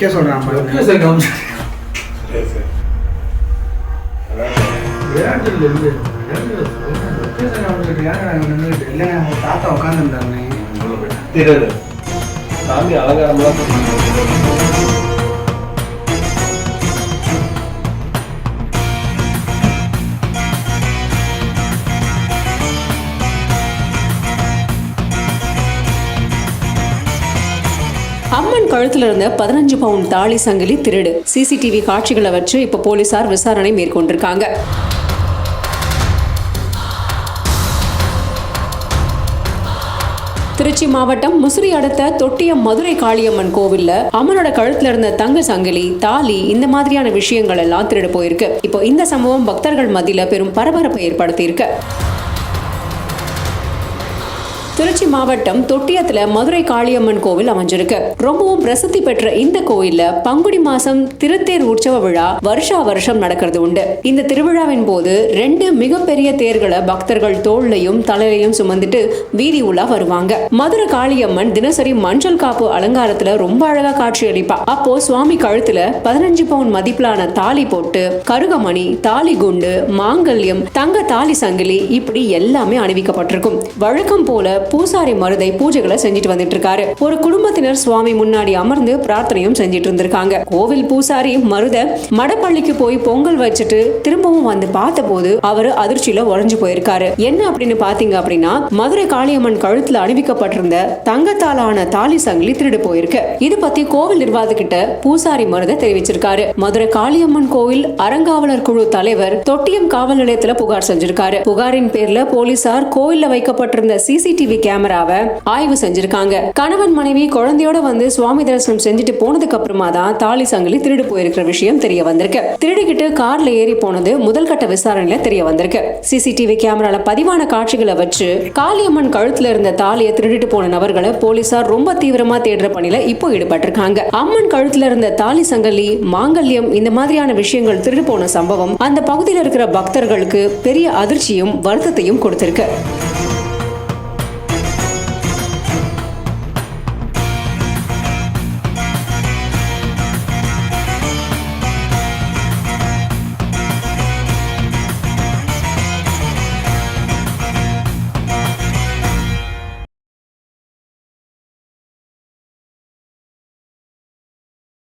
வைக்க சொல்றான். தாத்தா உட்காந்துருந்தாங்க. சாமி அலங்காரம்லாம் அம்மன் கழுத்துல இருந்த 15 பவுன் தாலி சங்கிலி திருடு. சிசிடிவி காட்சிகளை வச்சு இப்ப போலீசார் விசாரணை மேற்கொண்டிருக்காங்க. திருச்சி மாவட்டம் முசிறி அடுத்த தொட்டியம் மதுரை காளியம்மன் கோவில்ல அம்மனோட கழுத்துல இருந்த தங்க சங்கிலி, தாலி இந்த மாதிரியான விஷயங்கள் எல்லாம் திருடு போயிருக்கு. இப்போ இந்த சம்பவம் பக்தர்கள் மத்தியில பெரும் பரபரப்பை ஏற்படுத்தி இருக்கு. திருச்சி மாவட்டம் தொட்டியத்துல மதுரை காளியம்மன் கோவில் அமைஞ்சிருக்கு. ரொம்பவும் பிரசித்தி பெற்ற இந்த கோயில்ல பங்குனி மாசம் திருத்தேர் உற்சவ விழா வருஷா வருஷம் நடக்கிறது உண்டு. இந்த திருவிழாவின் போது 2 மிகப்பெரிய தேர்களை பக்தர்கள் தோள்லையும் தலையிலையும் சுமந்துட்டு வீதி உலா வருவாங்க. மதுரை காளியம்மன் தினசரி மஞ்சள் காப்பு அலங்காரத்துல ரொம்ப அழகா காட்சி அளிப்பா. அப்போ சுவாமி கழுத்துல 15 பவுன் மதிப்பிலான தாலி போட்டு கருகமணி, தாலி குண்டு, மாங்கல்யம், தங்க தாலி சங்கிலி இப்படி எல்லாமே அணிவிக்கப்பட்டிருக்கும். வழக்கம் போல பூசாரி மருதை பூஜைகளை செஞ்சுட்டு வந்துட்டு இருக்காரு. ஒரு குடும்பத்தினர் சுவாமி முன்னாடி அமர்ந்து பிரார்த்தனையும் செஞ்சிட்டு இருந்திருக்காங்க. கோவில் பூசாரி மருத மடப்பள்ளிக்கு போய் பொங்கல் வச்சுட்டு திரும்பவும் வந்து பார்த்த போது அவரு அதிர்ச்சியில உறைஞ்சு போயிருக்காரு. என்ன அப்படின்னு பாத்தீங்க அப்படின்னா, மதுரை காளியம்மன் கழுத்துல அணிவிக்கப்பட்டிருந்த தங்கத்தாலான தாலி சங்கிலி திருடு போயிருக்கு. இது பத்தி கோவில் நிர்வாகத்திட்ட பூசாரி மருத தெரிவிச்சிருக்காரு. மதுரை காளியம்மன் கோவில் அறங்காவலர் குழு தலைவர் தொட்டியம் காவல் நிலையத்துல புகார் செஞ்சிருக்காரு. புகாரின் பேர்ல போலீசார் கோயில்ல வைக்கப்பட்டிருந்த சிசிடிவி கேமராவை ஆய்வு செஞ்சிருக்காங்க. கணவன் மனைவி குழந்தையோட வந்து சுவாமி தரிசனம் செஞ்சுட்டு போனதுக்கு அப்புறமா தான் தாலி சங்கிலி திருடு போயிருக்கிற விஷயம் தெரிய வந்திருக்கு. திருடிக்கிட்டு கார்ல ஏறி போனது முதல் கட்ட விசாரணையில தெரிய வந்திருக்கு. சிசிடிவி கேமரால பதிவான காட்சிகளை வச்சு காளியம்மன் கழுத்துல இருந்த தாலியை திருடிட்டு போன நபர்களை போலீசார் ரொம்ப தீவிரமா தேடுற பணியில இப்போ ஈடுபட்டிருக்காங்க. அம்மன் கழுத்துல இருந்த தாலி சங்கிலி, மாங்கல்யம் இந்த மாதிரியான விஷயங்கள் திருடு போன சம்பவம் அந்த பகுதியில் இருக்கிற பக்தர்களுக்கு பெரிய அதிர்ச்சியும் வருத்தத்தையும் கொடுத்திருக்கு.